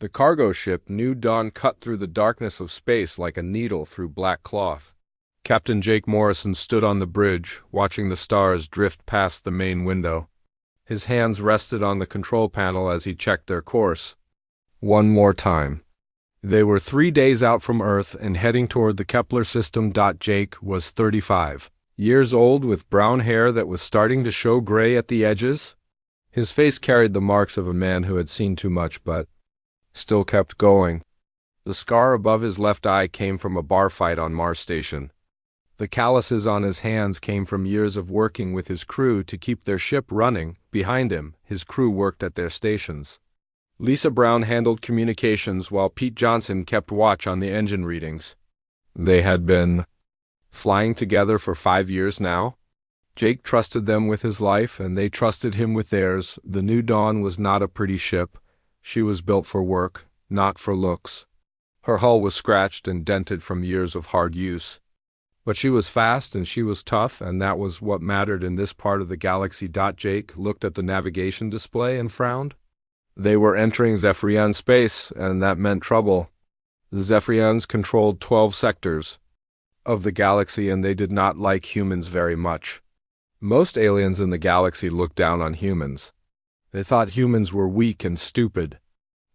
The cargo ship New Dawn cut through the darkness of space like a needle through black cloth. Captain Jake Morrison stood on the bridge, watching the stars drift past the main window. His hands rested on the control panel as he checked their course. One more time. They were 3 days out from Earth and heading toward the Kepler system. Jake was 35 years old with brown hair that was starting to show gray at the edges. His face carried the marks of a man who had seen too much but still kept going. The scar above his left eye came from a bar fight on Mars Station. The calluses on his hands came from years of working with his crew to keep their ship running. Behind him, his crew worked at their stations. Lisa Brown handled communications while Pete Johnson kept watch on the engine readings. They had been flying together for 5 years now. Jake trusted them with his life, and they trusted him with theirs. The New Dawn was not a pretty ship. She was built for work, not for looks. Her hull was scratched and dented from years of hard use. But she was fast and she was tough, and that was what mattered in this part of the galaxy. Jake looked at the navigation display and frowned. They were entering Zephyrian space, and that meant trouble. The Zephyrians controlled 12 sectors of the galaxy, and they did not like humans very much. Most aliens in the galaxy looked down on humans. They thought humans were weak and stupid.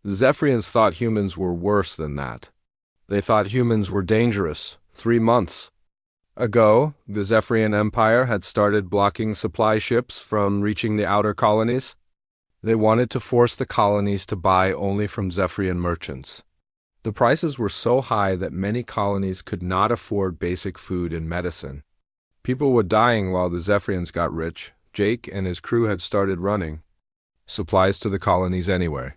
The Zephyrians thought humans were worse than that. They thought humans were dangerous. 3 months ago, the Zephyrian Empire had started blocking supply ships from reaching the outer colonies. They wanted to force the colonies to buy only from Zephyrian merchants. The prices were so high that many colonies could not afford basic food and medicine. People were dying while the Zephyrians got rich. Jake and his crew had started running supplies to the colonies anyway.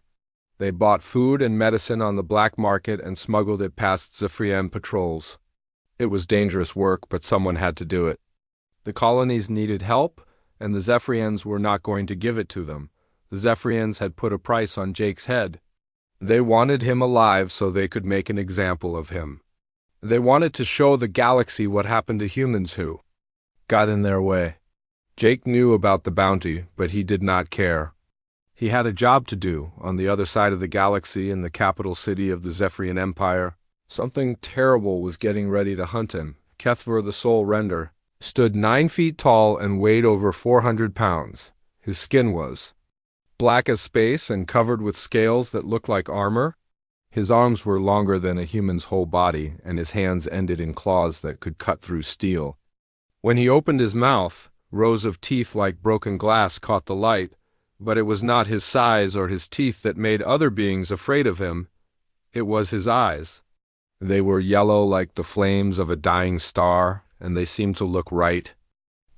They bought food and medicine on the black market and smuggled it past Zephyrian patrols. It was dangerous work, but someone had to do it. The colonies needed help, and the Zephyrians were not going to give it to them. The Zephyrians had put a price on Jake's head. They wanted him alive so they could make an example of him. They wanted to show the galaxy what happened to humans who got in their way. Jake knew about the bounty, but he did not care. He had a job to do on the other side of the galaxy in the capital city of the Zephyrian Empire. Something terrible was getting ready to hunt him. Kethver the Soul Render stood 9 feet tall and weighed over 400 pounds. His skin was black as space and covered with scales that looked like armor. His arms were longer than a human's whole body, and his hands ended in claws that could cut through steel. When he opened his mouth, rows of teeth like broken glass caught the light, but it was not his size or his teeth that made other beings afraid of him. It was his eyes. They were yellow like the flames of a dying star, and they seemed to look right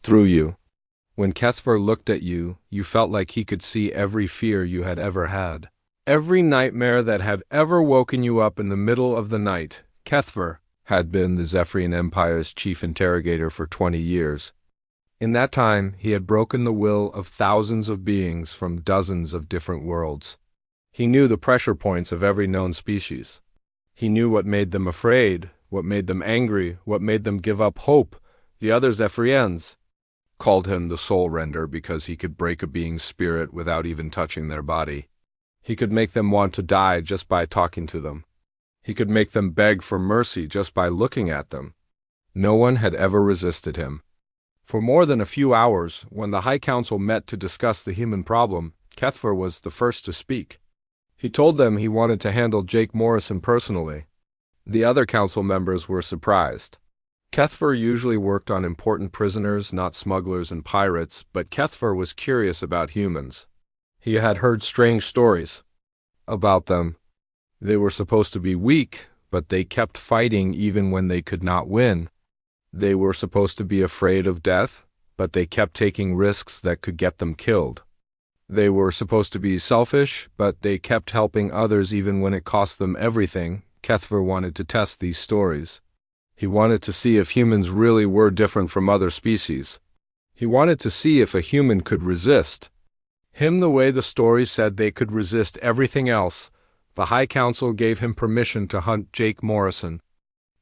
through you. When Kethver looked at you, you felt like he could see every fear you had ever had. Every nightmare that had ever woken you up in the middle of the night. Kethver had been the Zephyrian Empire's chief interrogator for 20 years. In that time, he had broken the will of thousands of beings from dozens of different worlds. He knew the pressure points of every known species. He knew what made them afraid, what made them angry, what made them give up hope. The other Zephyrians called him the Soul Render because he could break a being's spirit without even touching their body. He could make them want to die just by talking to them. He could make them beg for mercy just by looking at them. No one had ever resisted him. For more than a few hours, when the High Council met to discuss the human problem, Kethver was the first to speak. He told them he wanted to handle Jake Morrison personally. The other council members were surprised. Kethver usually worked on important prisoners, not smugglers and pirates, but Kethver was curious about humans. He had heard strange stories about them. They were supposed to be weak, but they kept fighting even when they could not win. They were supposed to be afraid of death, but they kept taking risks that could get them killed. They were supposed to be selfish, but they kept helping others even when it cost them everything. Kethver wanted to test these stories. He wanted to see if humans really were different from other species. He wanted to see if a human could resist him the way the stories said they could resist everything else. The High Council gave him permission to hunt Jake Morrison.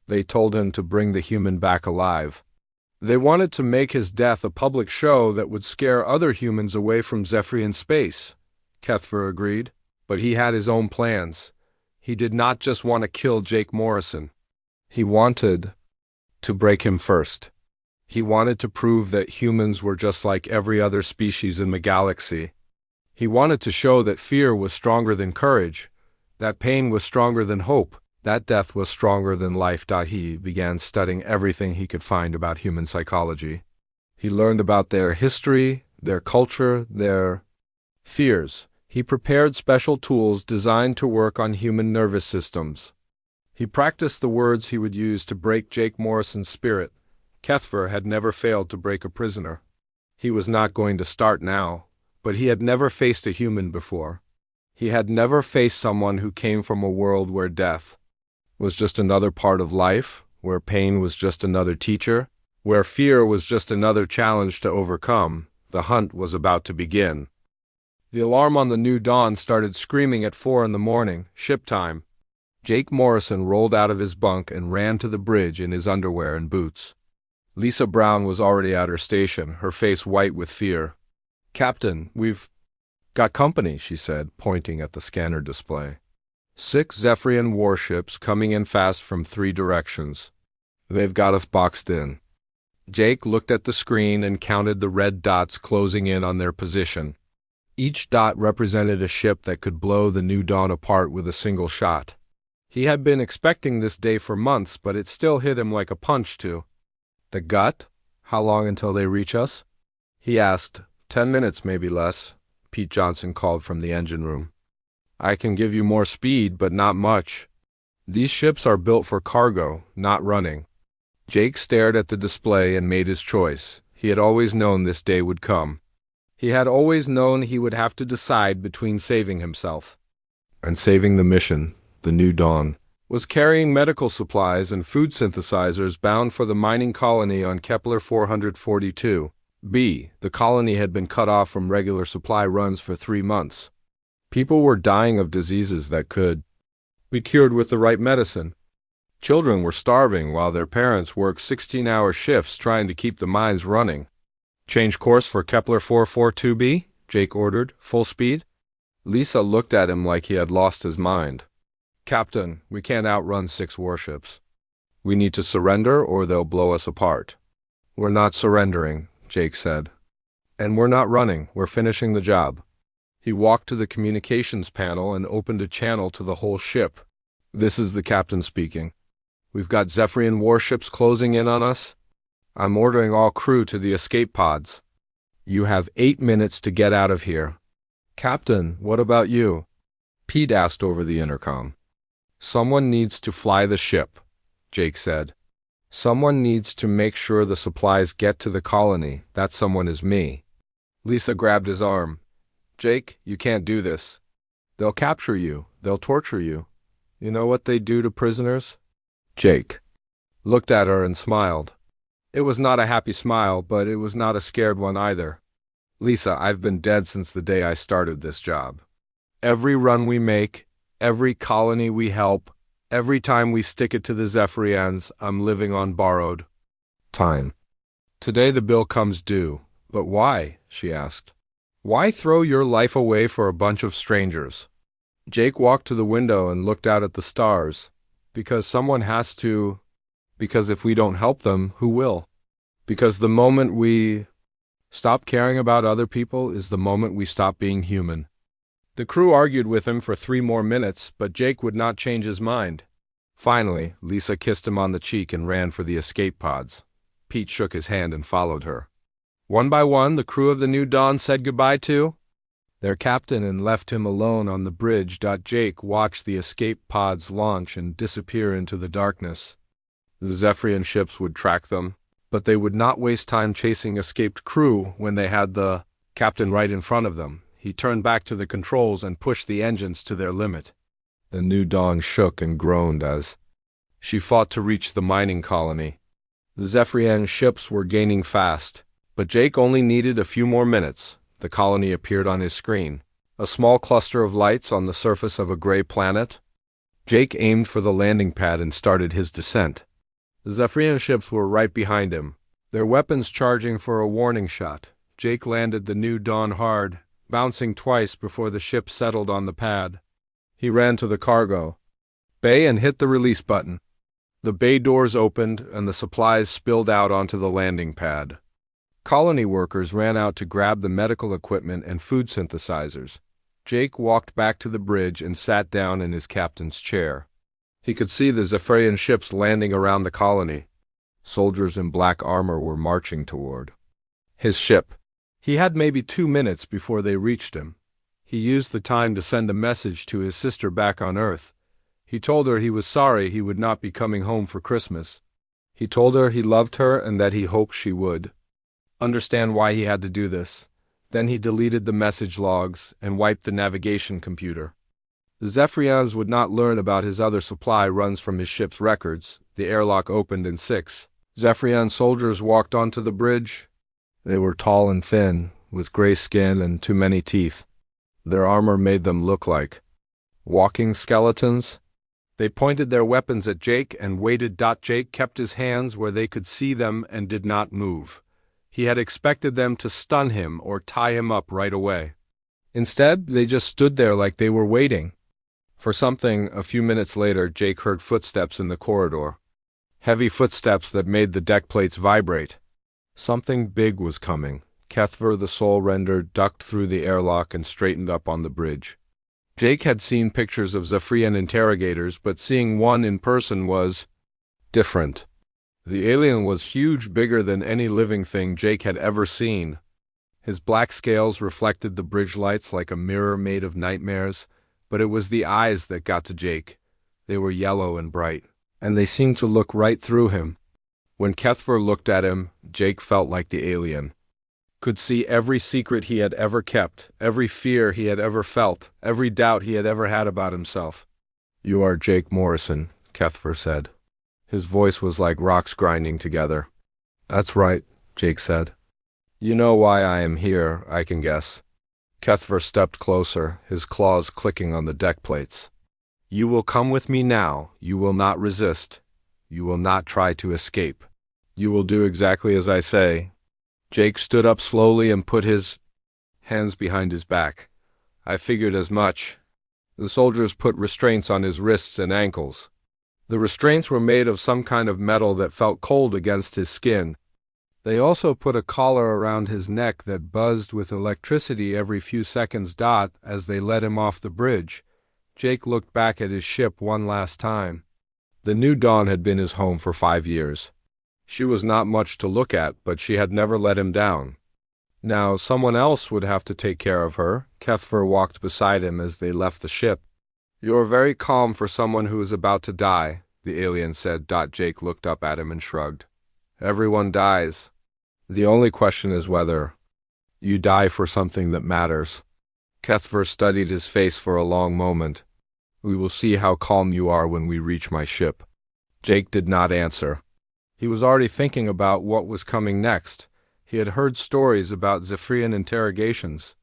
They told him to bring the human back alive. They wanted to make his death a public show that would scare other humans away from Zephyrian space. Kethver agreed, but he had his own plans. He did not just want to kill Jake Morrison. He wanted to break him first. He wanted to prove that humans were just like every other species in the galaxy. He wanted to show that fear was stronger than courage, that pain was stronger than hope, that death was stronger than life. He began studying everything he could find about human psychology. He learned about their history, their culture, their fears. He prepared special tools designed to work on human nervous systems. He practiced the words he would use to break Jake Morrison's spirit. Kethver had never failed to break a prisoner. He was not going to start now, but he had never faced a human before. He had never faced someone who came from a world where death was just another part of life, where pain was just another teacher, where fear was just another challenge to overcome. The hunt was about to begin. The alarm on the New Dawn started screaming at 4 a.m, ship time. Jake Morrison rolled out of his bunk and ran to the bridge in his underwear and boots. Lisa Brown was already at her station, her face white with fear. "Captain, we've got company," she said, pointing at the scanner display. 6 Zephyrian warships coming in fast from 3 directions. They've got us boxed in. Jake looked at the screen and counted the red dots closing in on their position. Each dot represented a ship that could blow the New Dawn apart with a single shot. He had been expecting this day for months, but it still hit him like a punch to the gut. "How long until they reach us?" he asked. 10 minutes, maybe less," Pete Johnson called from the engine room. "I can give you more speed, but not much. These ships are built for cargo, not running." Jake stared at the display and made his choice. He had always known this day would come. He had always known he would have to decide between saving himself and saving the mission. The New Dawn was carrying medical supplies and food synthesizers bound for the mining colony on Kepler 442b. The colony had been cut off from regular supply runs for 3 months. People were dying of diseases that could be cured with the right medicine. Children were starving while their parents worked 16-hour shifts trying to keep the mines running. "Change course for Kepler 442b, Jake ordered, full speed. Lisa looked at him like he had lost his mind. "Captain, we can't outrun 6 warships. We need to surrender or they'll blow us apart." "We're not surrendering," Jake said. "And we're not running, we're finishing the job." He walked to the communications panel and opened a channel to the whole ship. "This is the captain speaking. We've got Zephyrian warships closing in on us. I'm ordering all crew to the escape pods. You have 8 minutes to get out of here." "Captain, what about you?" Pete asked over the intercom. "Someone needs to fly the ship," Jake said. "Someone needs to make sure the supplies get to the colony. That someone is me." Lisa grabbed his arm. "Jake, you can't do this. They'll capture you. They'll torture you. You know what they do to prisoners?" Jake looked at her and smiled. It was not a happy smile, but it was not a scared one either. "Lisa, I've been dead since the day I started this job. Every run we make, every colony we help, every time we stick it to the Zephyrians, I'm living on borrowed time. Today the bill comes due. But why?" she asked. "Why throw your life away for a bunch of strangers?" Jake walked to the window and looked out at the stars. "Because someone has to. Because if we don't help them, who will? Because the moment we stop caring about other people is the moment we stop being human." The crew argued with him for 3 more minutes, but Jake would not change his mind. Finally, Lisa kissed him on the cheek and ran for the escape pods. Pete shook his hand and followed her. One by one, the crew of the New Dawn said goodbye to their captain and left him alone on the bridge. Jake watched the escape pods launch and disappear into the darkness. The Zephyrian ships would track them, but they would not waste time chasing escaped crew when they had the captain right in front of them. He turned back to the controls and pushed the engines to their limit. The New Dawn shook and groaned as she fought to reach the mining colony. The Zephyrian ships were gaining fast, but Jake only needed a few more minutes. The colony appeared on his screen, a small cluster of lights on the surface of a gray planet. Jake aimed for the landing pad and started his descent. The Zephyrian ships were right behind him, their weapons charging for a warning shot. Jake landed the New Dawn hard, bouncing twice before the ship settled on the pad. He ran to the cargo. bay and hit the release button. The bay doors opened and the supplies spilled out onto the landing pad. Colony workers ran out to grab the medical equipment and food synthesizers. Jake walked back to the bridge and sat down in his captain's chair. He could see the Zephyrian ships landing around the colony. Soldiers in black armor were marching toward his ship. He had maybe 2 minutes before they reached him. He used the time to send a message to his sister back on Earth. He told her he was sorry he would not be coming home for Christmas. He told her he loved her and that he hoped she would understand why he had to do this. Then he deleted the message logs and wiped the navigation computer. The Zephyrians would not learn about his other supply runs from his ship's records. The airlock opened and 6 Zephyrian soldiers walked onto the bridge. They were tall and thin, with gray skin and too many teeth. Their armor made them look like walking skeletons. They pointed their weapons at Jake and waited. Jake kept his hands where they could see them and did not move. He had expected them to stun him or tie him up right away. Instead, they just stood there like they were waiting for something. A few minutes later, Jake heard footsteps in the corridor. Heavy footsteps that made the deck plates vibrate. Something big was coming. Kethver the Soul Render ducked through the airlock and straightened up on the bridge. Jake had seen pictures of Zephyrian interrogators, but seeing one in person was different. The alien was huge, bigger than any living thing Jake had ever seen. His black scales reflected the bridge lights like a mirror made of nightmares, but it was the eyes that got to Jake. They were yellow and bright, and they seemed to look right through him. When Kethver looked at him, Jake felt like the alien could see every secret he had ever kept, every fear he had ever felt, every doubt he had ever had about himself. "You are Jake Morrison," Kethver said. His voice was like rocks grinding together. "That's right," Jake said. "You know why I am here, I can guess." Kethver stepped closer, his claws clicking on the deck plates. "You will come with me now. You will not resist. You will not try to escape. You will do exactly as I say." Jake stood up slowly and put his hands behind his back. "I figured as much." The soldiers put restraints on his wrists and ankles. The restraints were made of some kind of metal that felt cold against his skin. They also put a collar around his neck that buzzed with electricity every few seconds. As they let him off the bridge, Jake looked back at his ship one last time. The New Dawn had been his home for 5 years. She was not much to look at, but she had never let him down. Now someone else would have to take care of her. Kethver walked beside him as they left the ship. "You are very calm for someone who is about to die," the alien said. Jake looked up at him and shrugged. "Everyone dies. The only question is whether you die for something that matters." Kethver studied his face for a long moment. "We will see how calm you are when we reach my ship." Jake did not answer. He was already thinking about what was coming next. He had heard stories about Zephyrian interrogations.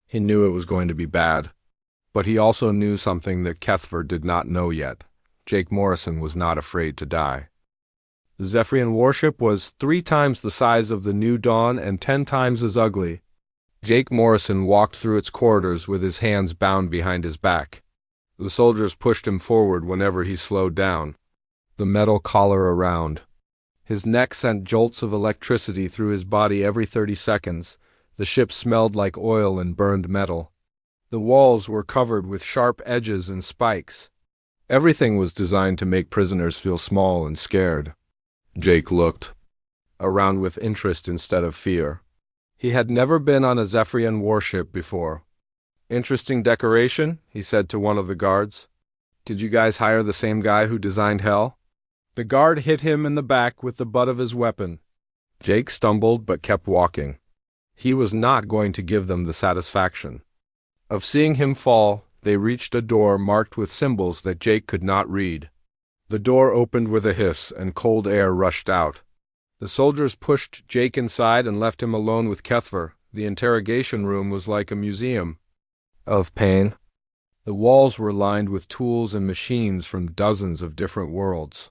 He knew it was going to be bad. But he also knew something that Kethver did not know yet. Jake Morrison was not afraid to die. The Zephyrian warship was 3 times the size of the New Dawn and 10 times as ugly. Jake Morrison walked through its corridors with his hands bound behind his back. The soldiers pushed him forward whenever he slowed down. The metal collar around his neck sent jolts of electricity through his body every 30 seconds. The ship smelled like oil and burned metal. The walls were covered with sharp edges and spikes. Everything was designed to make prisoners feel small and scared. Jake looked around with interest instead of fear. He had never been on a Zephyrian warship before. "Interesting decoration," he said to one of the guards. "Did you guys hire the same guy who designed Hell?" The guard hit him in the back with the butt of his weapon. Jake stumbled but kept walking. He was not going to give them the satisfaction of seeing him fall. They reached a door marked with symbols that Jake could not read. The door opened with a hiss and cold air rushed out. The soldiers pushed Jake inside and left him alone with Kethver. The interrogation room was like a museum of pain. The walls were lined with tools and machines from dozens of different worlds.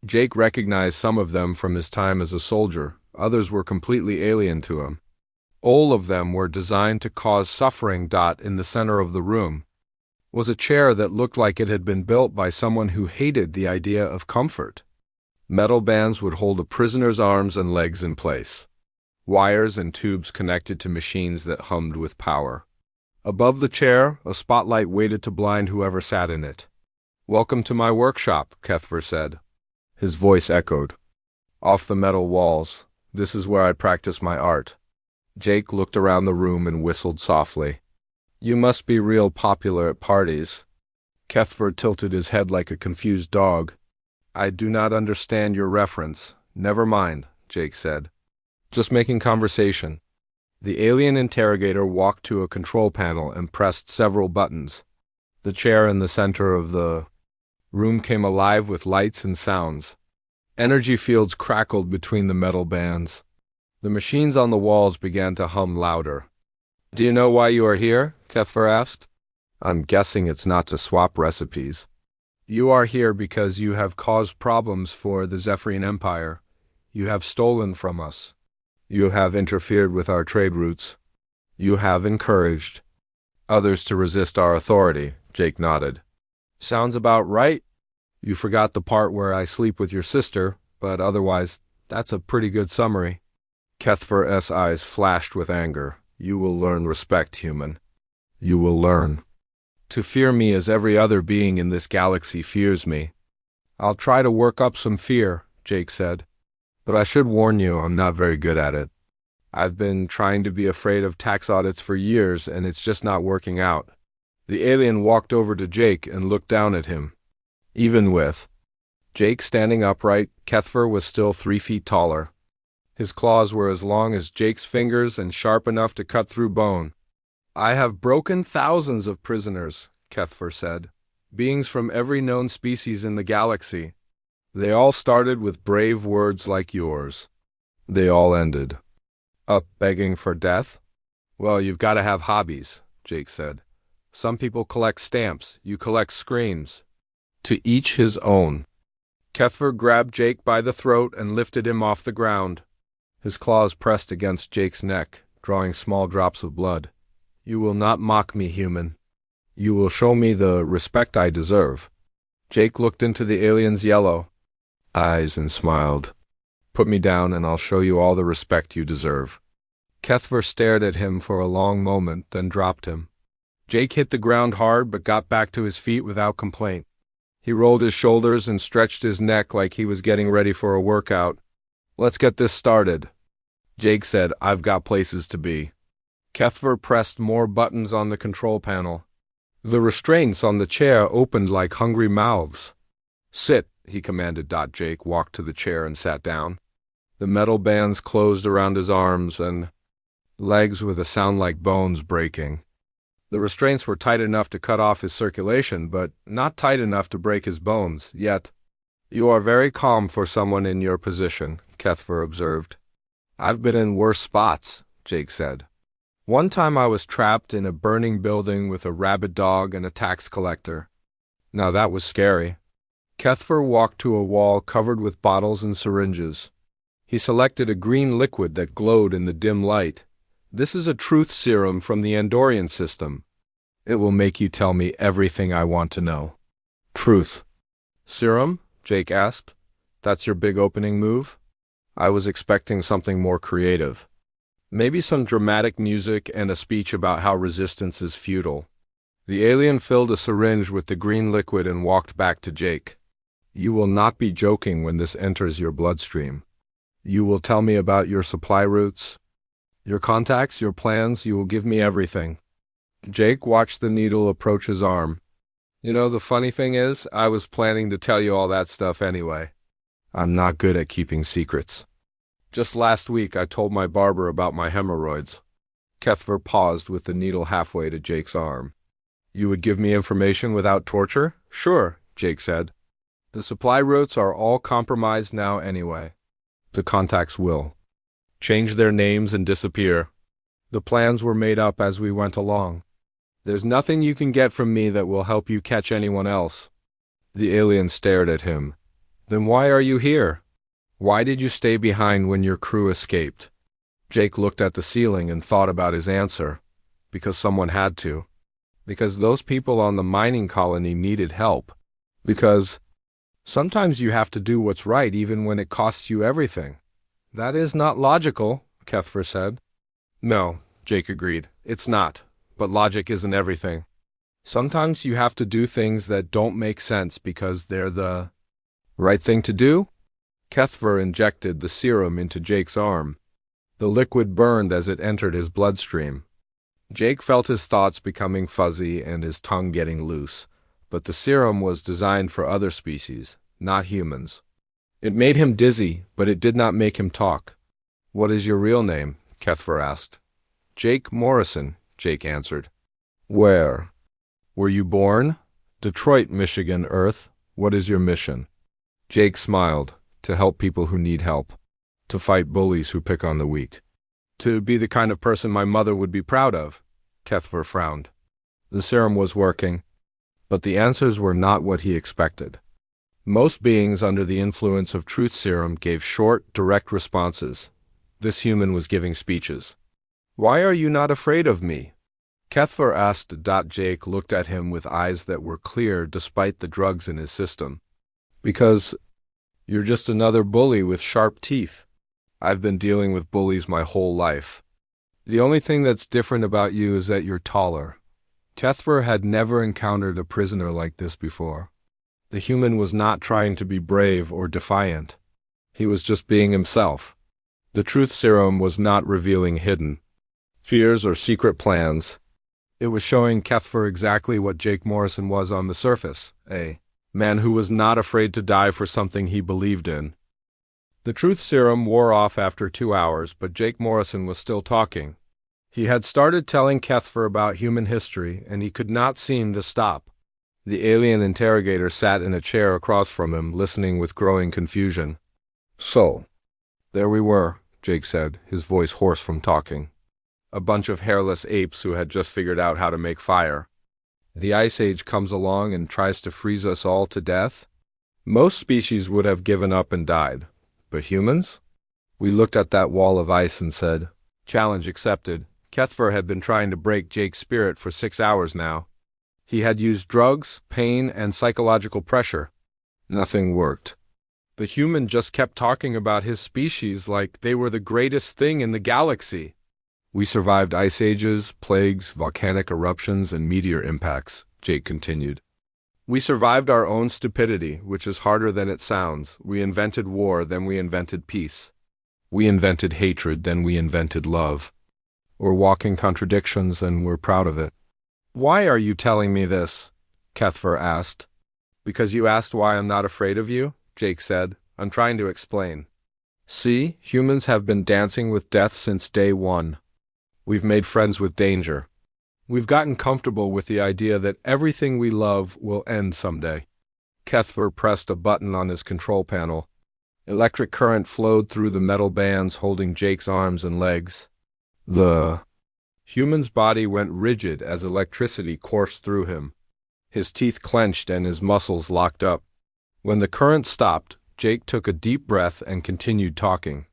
Jake recognized some of them from his time as a soldier. Others were completely alien to him. All of them were designed to cause suffering. In the center of the room, was a chair that looked like it had been built by someone who hated the idea of comfort. Metal bands would hold a prisoner's arms and legs in place. Wires and tubes connected to machines that hummed with power. Above the chair, a spotlight waited to blind whoever sat in it. "Welcome to my workshop," Kethver said. His voice echoed. "Off the metal walls, this is where I practice my art." Jake looked around the room and whistled softly. "You must be real popular at parties." Kethver tilted his head like a confused dog. "I do not understand your reference." "Never mind," Jake said. "Just making conversation." The alien interrogator walked to a control panel and pressed several buttons. The chair in the center of the room came alive with lights and sounds. Energy fields crackled between the metal bands. The machines on the walls began to hum louder. "Do you know why you are here?" Kethver asked. "I'm guessing it's not to swap recipes." "You are here because you have caused problems for the Zephyrian Empire. You have stolen from us. You have interfered with our trade routes. You have encouraged others to resist our authority." Jake nodded. "Sounds about right. You forgot the part where I sleep with your sister, but otherwise, that's a pretty good summary." Kethver's eyes flashed with anger. "You will learn respect, human. You will learn to fear me as every other being in this galaxy fears me." "I'll try to work up some fear," Jake said. "But I should warn you, I'm not very good at it. I've been trying to be afraid of tax audits for years, and it's just not working out." The alien walked over to Jake and looked down at him. Even with Jake standing upright, Kethver was still 3 feet taller. His claws were as long as Jake's fingers and sharp enough to cut through bone. "I have broken thousands of prisoners," Kethver said. "Beings from every known species in the galaxy. They all started with brave words like yours. They all ended up begging for death." "Well, you've got to have hobbies," Jake said. "Some people collect stamps. You collect screams." "To each his own." Kethver grabbed Jake by the throat and lifted him off the ground. His claws pressed against Jake's neck, drawing small drops of blood. "You will not mock me, human. You will show me the respect I deserve." Jake looked into the alien's yellow eyes and smiled. "Put me down and I'll show you all the respect you deserve." Kethver stared at him for a long moment, then dropped him. Jake hit the ground hard but got back to his feet without complaint. He rolled his shoulders and stretched his neck like he was getting ready for a workout. "Let's get this started." Jake said, "I've got places to be." Kethver pressed more buttons on the control panel. The restraints on the chair opened like hungry mouths. "Sit," he commanded. Jake walked to the chair and sat down. The metal bands closed around his arms and legs with a sound like bones breaking. The restraints were tight enough to cut off his circulation, but not tight enough to break his bones, yet. "You are very calm for someone in your position," Kethver observed. "I've been in worse spots," Jake said. "One time I was trapped in a burning building with a rabid dog and a tax collector. Now that was scary." Kethver walked to a wall covered with bottles and syringes. He selected a green liquid that glowed in the dim light. "This is a truth serum from the Andorian system. It will make you tell me everything I want to know." "Truth serum?" Jake asked. "That's your big opening move?" I was expecting something more creative. Maybe some dramatic music and a speech about how resistance is futile. The alien filled a syringe with the green liquid and walked back to Jake. "You will not be joking when this enters your bloodstream. You will tell me about your supply routes, your contacts, your plans. You will give me everything." Jake watched the needle approach his arm. "You know, the funny thing is, I was planning to tell you all that stuff anyway. I'm not good at keeping secrets. Just last week I told my barber about my hemorrhoids." Kethver paused with the needle halfway to Jake's arm. "You would give me information without torture?" "Sure," Jake said. "The supply routes are all compromised now anyway. The contacts will change their names and disappear. The plans were made up as we went along. There's nothing you can get from me that will help you catch anyone else." The alien stared at him. "Then why are you here? Why did you stay behind when your crew escaped?" Jake looked at the ceiling and thought about his answer. Because someone had to. Because those people on the mining colony needed help. Because sometimes you have to do what's right even when it costs you everything. That is not logical, Kethver said. No, Jake agreed. It's not. But logic isn't everything. Sometimes you have to do things that don't make sense because they're the right thing to do? Kethver injected the serum into Jake's arm. The liquid burned as it entered his bloodstream. Jake felt his thoughts becoming fuzzy and his tongue getting loose, but the serum was designed for other species, not humans. It made him dizzy, but it did not make him talk. What is your real name? Kethver asked. Jake Morrison, Jake answered. Where? Were you born? Detroit, Michigan, Earth. What is your mission? Jake smiled. To help people who need help. To fight bullies who pick on the weak. To be the kind of person my mother would be proud of. Kethver frowned. The serum was working, but the answers were not what he expected. Most beings under the influence of truth serum gave short, direct responses. This human was giving speeches. Why are you not afraid of me? Kethver asked. Jake looked at him with eyes that were clear despite the drugs in his system. Because you're just another bully with sharp teeth. I've been dealing with bullies my whole life. The only thing that's different about you is that you're taller. Kethver had never encountered a prisoner like this before. The human was not trying to be brave or defiant. He was just being himself. The truth serum was not revealing hidden fears or secret plans. It was showing Kethver exactly what Jake Morrison was on the surface, a man who was not afraid to die for something he believed in. The truth serum wore off after 2 hours, but Jake Morrison was still talking. He had started telling Kethver about human history, and he could not seem to stop. The alien interrogator sat in a chair across from him, listening with growing confusion. So, there we were, Jake said, his voice hoarse from talking. A bunch of hairless apes who had just figured out how to make fire. The Ice Age comes along and tries to freeze us all to death? Most species would have given up and died. But humans? We looked at that wall of ice and said, challenge accepted. Kethver had been trying to break Jake's spirit for 6 hours now. He had used drugs, pain, and psychological pressure. Nothing worked. The human just kept talking about his species like they were the greatest thing in the galaxy. We survived ice ages, plagues, volcanic eruptions, and meteor impacts, Jake continued. We survived our own stupidity, which is harder than it sounds. We invented war, then we invented peace. We invented hatred, then we invented love. We're walking contradictions, and we're proud of it. Why are you telling me this? Kethver asked. Because you asked why I'm not afraid of you, Jake said. I'm trying to explain. See, humans have been dancing with death since day one. We've made friends with danger. We've gotten comfortable with the idea that everything we love will end someday. Kethver pressed a button on his control panel. Electric current flowed through the metal bands holding Jake's arms and legs. The human's body went rigid as electricity coursed through him. His teeth clenched and his muscles locked up. When the current stopped, Jake took a deep breath and continued talking.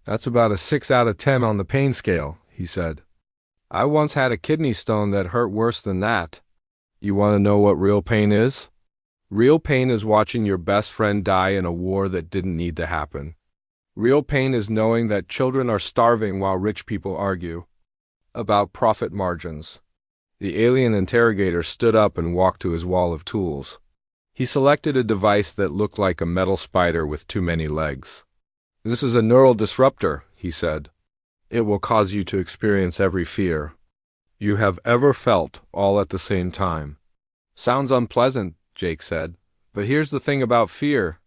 That's about a 6 out of 10 on the pain scale, he said. I once had a kidney stone that hurt worse than that. You want to know what real pain is? Real pain is watching your best friend die in a war that didn't need to happen. Real pain is knowing that children are starving while rich people argue about profit margins. The alien interrogator stood up and walked to his wall of tools. He selected a device that looked like a metal spider with too many legs. This is a neural disruptor, he said. It will cause you to experience every fear you have ever felt all at the same time. Sounds unpleasant, Jake said. But here's the thing about fear.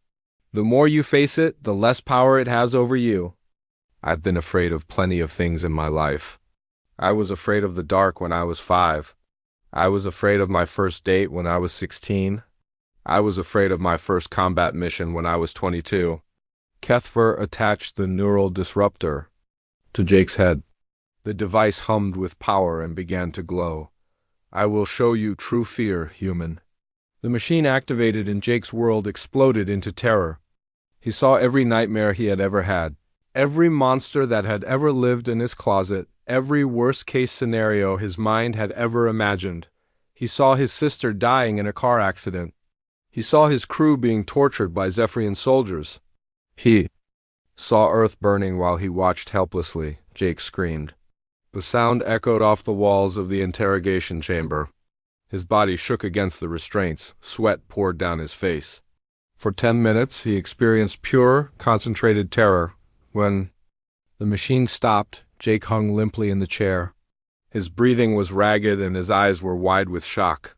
The more you face it, the less power it has over you. I've been afraid of plenty of things in my life. I was afraid of the dark when I was 5. I was afraid of my first date when I was 16. I was afraid of my first combat mission when I was 22. Kethver attached the neural disruptor to Jake's head. The device hummed with power and began to glow. I will show you true fear, human. The machine activated and Jake's world exploded into terror. He saw every nightmare he had ever had, every monster that had ever lived in his closet, every worst-case scenario his mind had ever imagined. He saw his sister dying in a car accident. He saw his crew being tortured by Zephyrian soldiers. He saw Earth burning while he watched helplessly, Jake screamed. The sound echoed off the walls of the interrogation chamber. His body shook against the restraints, sweat poured down his face. For 10 minutes he experienced pure, concentrated terror. When the machine stopped, Jake hung limply in the chair. His breathing was ragged and his eyes were wide with shock.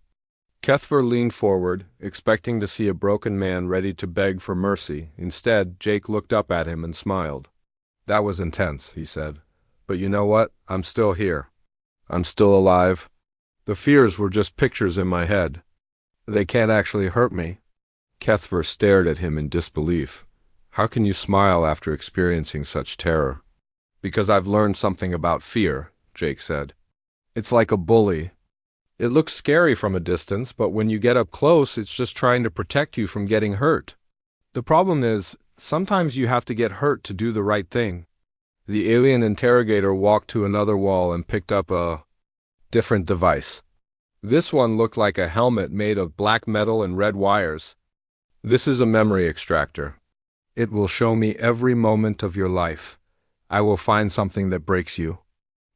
Kethver leaned forward, expecting to see a broken man ready to beg for mercy. Instead, Jake looked up at him and smiled. "That was intense," he said. "But you know what? I'm still here. I'm still alive. The fears were just pictures in my head. They can't actually hurt me." Kethver stared at him in disbelief. "How can you smile after experiencing such terror?" "Because I've learned something about fear," Jake said. "It's like a bully. It looks scary from a distance, but when you get up close, it's just trying to protect you from getting hurt. The problem is, sometimes you have to get hurt to do the right thing." The alien interrogator walked to another wall and picked up a different device. This one looked like a helmet made of black metal and red wires. "This is a memory extractor. It will show me every moment of your life. I will find something that breaks you."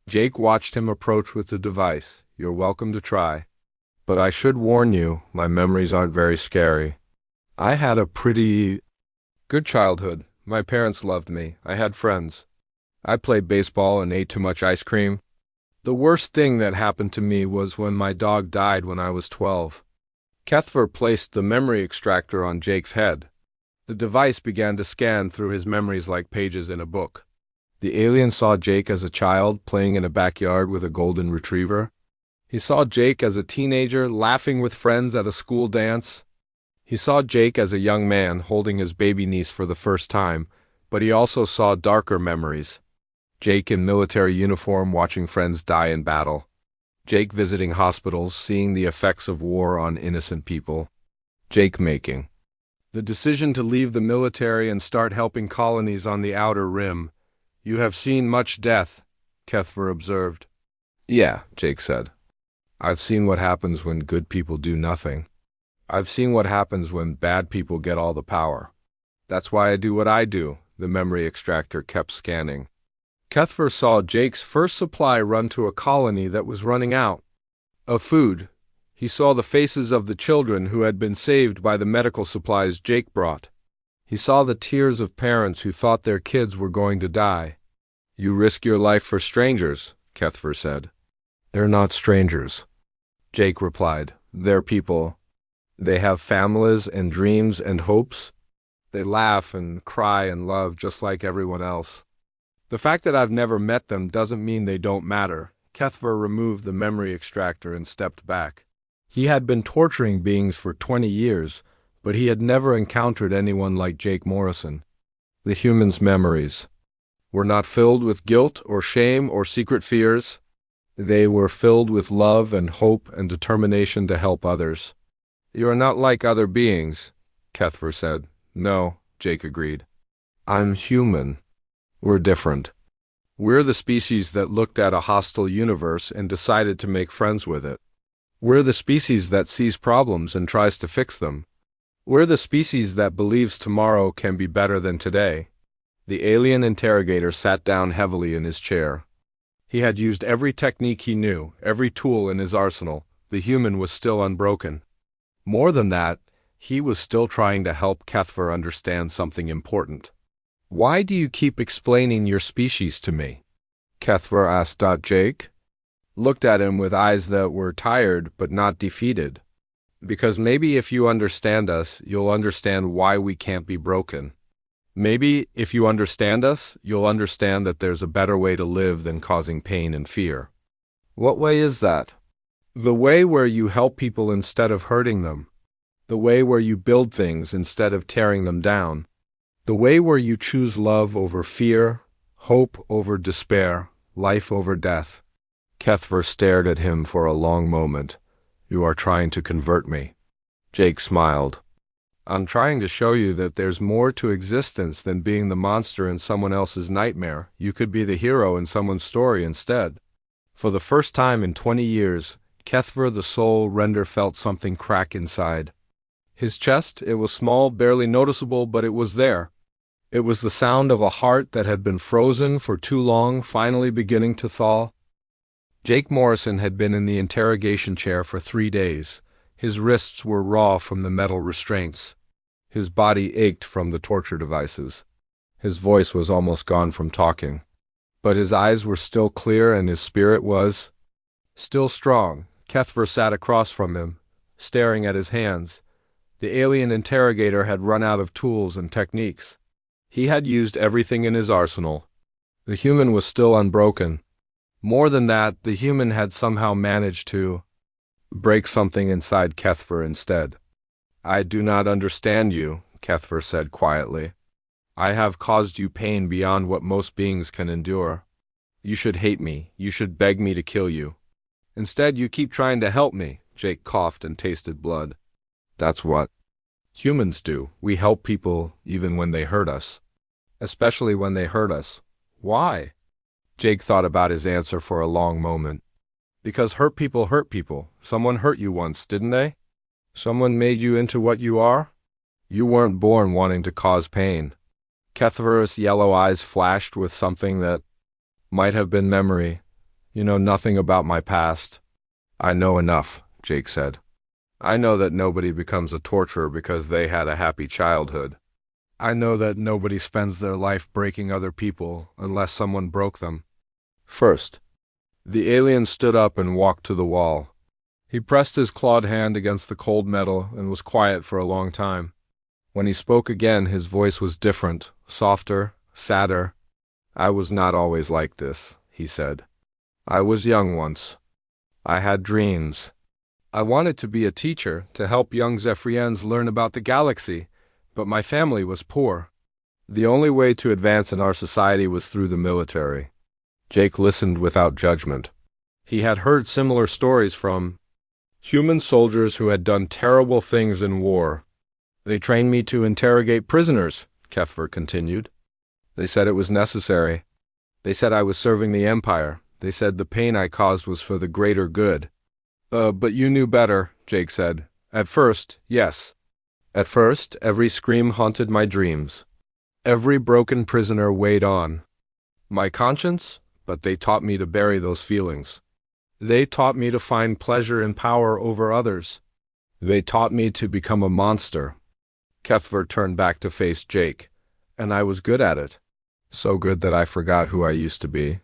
Jake watched him approach with the device. "You're welcome to try. But I should warn you, my memories aren't very scary. I had a pretty good childhood. My parents loved me. I had friends. I played baseball and ate too much ice cream. The worst thing that happened to me was when my dog died when I was 12. Kethver placed the memory extractor on Jake's head. The device began to scan through his memories like pages in a book. The alien saw Jake as a child playing in a backyard with a golden retriever. He saw Jake as a teenager laughing with friends at a school dance. He saw Jake as a young man holding his baby niece for the first time, but he also saw darker memories. Jake in military uniform watching friends die in battle. Jake visiting hospitals, seeing the effects of war on innocent people. Jake making the decision to leave the military and start helping colonies on the outer rim. "You have seen much death," Kethver observed. "Yeah," Jake said. "I've seen what happens when good people do nothing. I've seen what happens when bad people get all the power. That's why I do what I do." The memory extractor kept scanning. Kethver saw Jake's first supply run to a colony that was running out of food. He saw the faces of the children who had been saved by the medical supplies Jake brought. He saw the tears of parents who thought their kids were going to die. "You risk your life for strangers," Kethver said. "They're not strangers," Jake replied. "They're people. They have families and dreams and hopes. They laugh and cry and love just like everyone else. The fact that I've never met them doesn't mean they don't matter." Kethver removed the memory extractor and stepped back. He had been torturing beings for 20 years, but he had never encountered anyone like Jake Morrison. The human's memories were not filled with guilt or shame or secret fears. They were filled with love and hope and determination to help others. "You are not like other beings," Kethver said. "No," Jake agreed. "I'm human. We're different. We're the species that looked at a hostile universe and decided to make friends with it. We're the species that sees problems and tries to fix them. We're the species that believes tomorrow can be better than today." The alien interrogator sat down heavily in his chair. He had used every technique he knew, every tool in his arsenal. The human was still unbroken. More than that, he was still trying to help Kethver understand something important. "Why do you keep explaining your species to me?" Kethver asked. Jake looked at him with eyes that were tired but not defeated. "Because maybe if you understand us, you'll understand why we can't be broken. Maybe if you understand us, you'll understand that there's a better way to live than causing pain and fear." "What way is that?" "The way where you help people instead of hurting them. The way where you build things instead of tearing them down. The way where you choose love over fear, hope over despair, life over death." Kethver stared at him for a long moment. "You are trying to convert me." Jake smiled. "I'm trying to show you that there's more to existence than being the monster in someone else's nightmare. You could be the hero in someone's story instead." For the first time in 20 years, Kethver the soul render felt something crack inside. His chest, it was small, barely noticeable, but it was there. It was the sound of a heart that had been frozen for too long, finally beginning to thaw. Jake Morrison had been in the interrogation chair for 3 days. His wrists were raw from the metal restraints. His body ached from the torture devices. His voice was almost gone from talking. But his eyes were still clear and his spirit was still strong. Kethver sat across from him, staring at his hands. The alien interrogator had run out of tools and techniques. He had used everything in his arsenal. The human was still unbroken. More than that, the human had somehow managed to break something inside Kethver instead. "I do not understand you," Kethver said quietly. "I have caused you pain beyond what most beings can endure. You should hate me. You should beg me to kill you. Instead, you keep trying to help me." Jake coughed and tasted blood. "That's what humans do. We help people even when they hurt us. Especially when they hurt us." "Why?" Jake thought about his answer for a long moment. "Because hurt people hurt people. Someone hurt you once, didn't they? Someone made you into what you are? You weren't born wanting to cause pain." Kethver's yellow eyes flashed with something that might have been memory. "You know nothing about my past." "I know enough," Jake said. "I know that nobody becomes a torturer because they had a happy childhood. I know that nobody spends their life breaking other people unless someone broke them first." The alien stood up and walked to the wall. He pressed his clawed hand against the cold metal and was quiet for a long time. When he spoke again, his voice was different, softer, sadder. "I was not always like this," he said. "I was young once. I had dreams. I wanted to be a teacher, to help young Zephyrians learn about the galaxy, but my family was poor. The only way to advance in our society was through the military." Jake listened without judgment. He had heard similar stories from human soldiers who had done terrible things in war. "They trained me to interrogate prisoners," Kethver continued. "They said it was necessary. They said I was serving the Empire. They said the pain I caused was for the greater good." But you knew better," Jake said. "At first, yes. At first, every scream haunted my dreams. Every broken prisoner weighed on my conscience, but they taught me to bury those feelings. They taught me to find pleasure in power over others. They taught me to become a monster." Kethver turned back to face Jake. "And I was good at it. So good that I forgot who I used to be.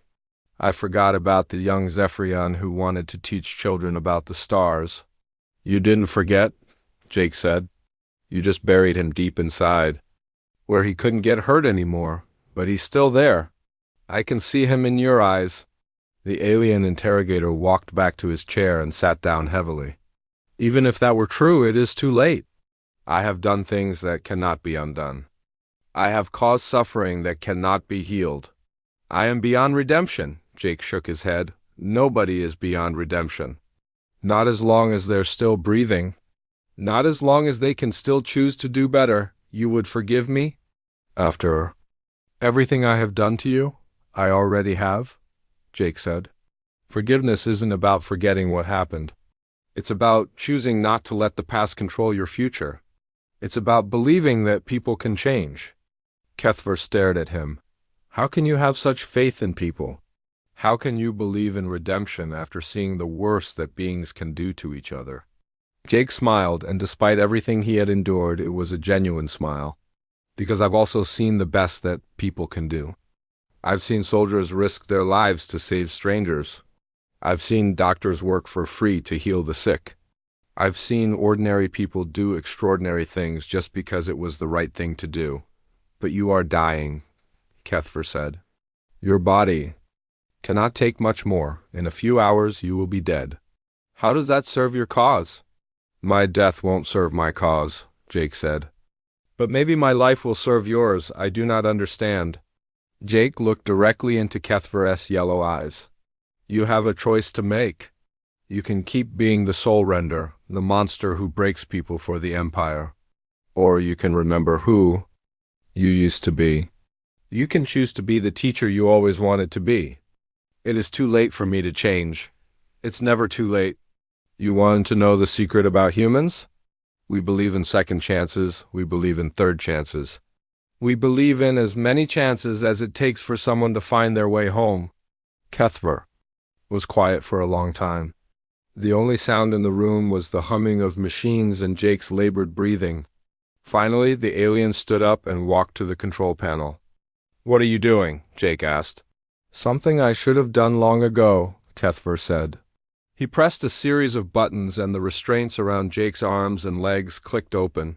I forgot about the young Zephyrian who wanted to teach children about the stars." "You didn't forget," Jake said. "You just buried him deep inside, where he couldn't get hurt anymore, but he's still there. I can see him in your eyes." The alien interrogator walked back to his chair and sat down heavily. "Even if that were true, it is too late. I have done things that cannot be undone. I have caused suffering that cannot be healed. I am beyond redemption." Jake shook his head. "Nobody is beyond redemption. Not as long as they're still breathing. Not as long as they can still choose to do better. You would forgive me? After everything I have done to you? I already have," Jake said. "Forgiveness isn't about forgetting what happened. It's about choosing not to let the past control your future. It's about believing that people can change." Kethver stared at him. "How can you have such faith in people? How can you believe in redemption after seeing the worst that beings can do to each other?" Jake smiled, and despite everything he had endured, it was a genuine smile. "Because I've also seen the best that people can do. I've seen soldiers risk their lives to save strangers. I've seen doctors work for free to heal the sick. I've seen ordinary people do extraordinary things just because it was the right thing to do. But you are dying," Kethver said. "Your body cannot take much more. In a few hours you will be dead. How does that serve your cause?" "My death won't serve my cause," Jake said. "But maybe my life will serve yours. I do not understand." Jake looked directly into Kethver's yellow eyes. "You have a choice to make. You can keep being the soul render, the monster who breaks people for the Empire. Or you can remember who you used to be. You can choose to be the teacher you always wanted to be. It is too late for me to change. It's never too late." You wanted to know the secret about humans? We believe in second chances. We believe in third chances. We believe in as many chances as it takes for someone to find their way home. Kethver was quiet for a long time. The only sound in the room was the humming of machines and Jake's labored breathing. Finally, the alien stood up and walked to the control panel. "What are you doing?" Jake asked. "Something I should have done long ago," Kethver said. He pressed a series of buttons and the restraints around Jake's arms and legs clicked open.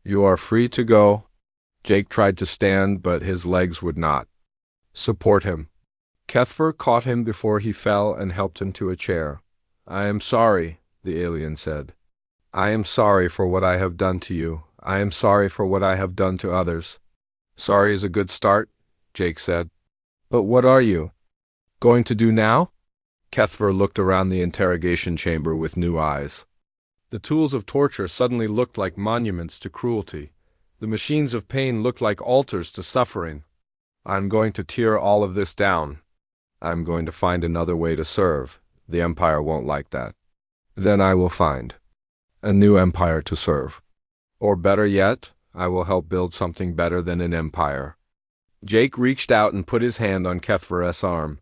"You are free to go." Jake tried to stand, but his legs would not. "Support him." Kethver caught him before he fell and helped him to a chair. "I am sorry," the alien said. "I am sorry for what I have done to you. I am sorry for what I have done to others." "Sorry is a good start," Jake said. "But what are you going to do now?" Kethver looked around the interrogation chamber with new eyes. The tools of torture suddenly looked like monuments to cruelty. The machines of pain looked like altars to suffering. "I'm going to tear all of this down. I'm going to find another way to serve. The Empire won't like that. Then I will find a new empire to serve. Or better yet, I will help build something better than an empire." Jake reached out and put his hand on Kethver's arm.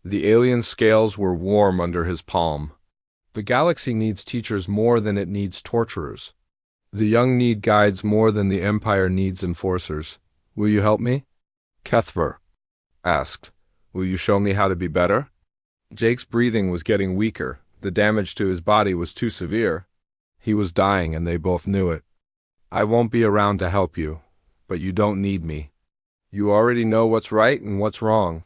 The alien scales were warm under his palm. "The galaxy needs teachers more than it needs torturers. The young need guides more than the Empire needs enforcers. Will you help me?" Kethver asked. "Will you show me how to be better?" Jake's breathing was getting weaker. The damage to his body was too severe. He was dying, and they both knew it. "I won't be around to help you, but you don't need me. You already know what's right and what's wrong.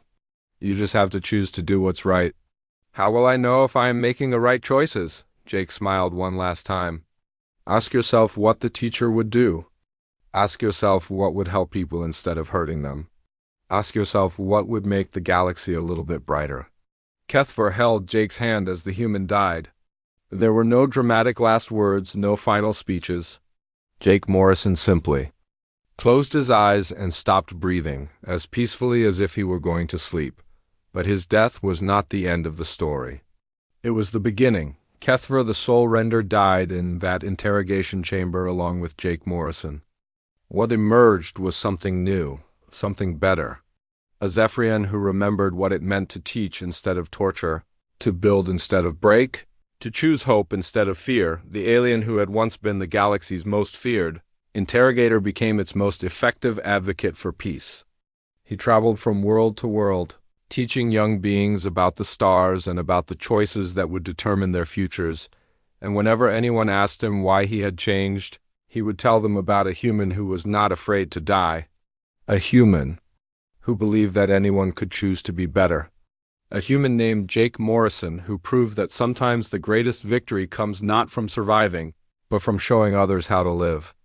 You just have to choose to do what's right." "How will I know if I am making the right choices?" Jake smiled one last time. "Ask yourself what the teacher would do. Ask yourself what would help people instead of hurting them. Ask yourself what would make the galaxy a little bit brighter." Kethver held Jake's hand as the human died. There were no dramatic last words, no final speeches. Jake Morrison simply closed his eyes and stopped breathing, as peacefully as if he were going to sleep. But his death was not the end of the story. It was the beginning. Kethver the Soul Render died in that interrogation chamber along with Jake Morrison. What emerged was something new, something better. A Zephyrian who remembered what it meant to teach instead of torture, to build instead of break, to choose hope instead of fear. The alien who had once been the galaxy's most feared interrogator became its most effective advocate for peace. He traveled from world to world, teaching young beings about the stars and about the choices that would determine their futures, and whenever anyone asked him why he had changed, he would tell them about a human who was not afraid to die. A human who believed that anyone could choose to be better. A human named Jake Morrison who proved that sometimes the greatest victory comes not from surviving, but from showing others how to live.